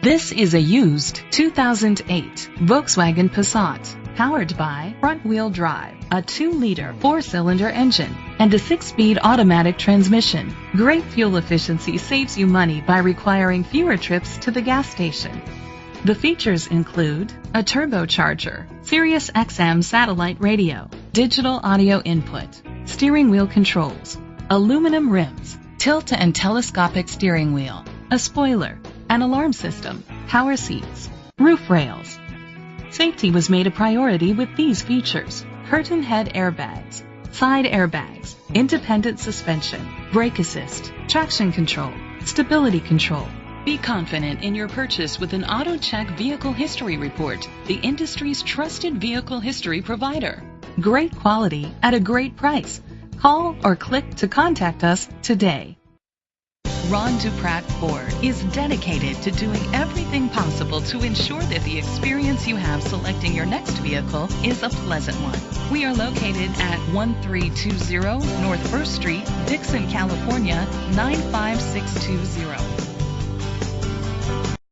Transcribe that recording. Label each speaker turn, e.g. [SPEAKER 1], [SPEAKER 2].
[SPEAKER 1] This is a used 2008 Volkswagen Passat, powered by front-wheel drive, a 2-liter 4-cylinder engine, and a 6-speed automatic transmission. Great fuel efficiency saves you money by requiring fewer trips to the gas station. The features include a turbocharger, Sirius XM satellite radio, digital audio input, steering wheel controls, aluminum rims, tilt and telescopic steering wheel, a spoiler, an alarm system, power seats, roof rails. Safety was made a priority with these features: curtain head airbags, side airbags, independent suspension, brake assist, traction control, stability control. Be confident in your purchase with an AutoCheck Vehicle History Report, the industry's trusted vehicle history provider. Great quality at a great price. Call or click to contact us today. Ron Dupratt Ford is dedicated to doing everything possible to ensure that the experience you have selecting your next vehicle is a pleasant one. We are located at 1320 North 1st Street, Dixon, California, 95620.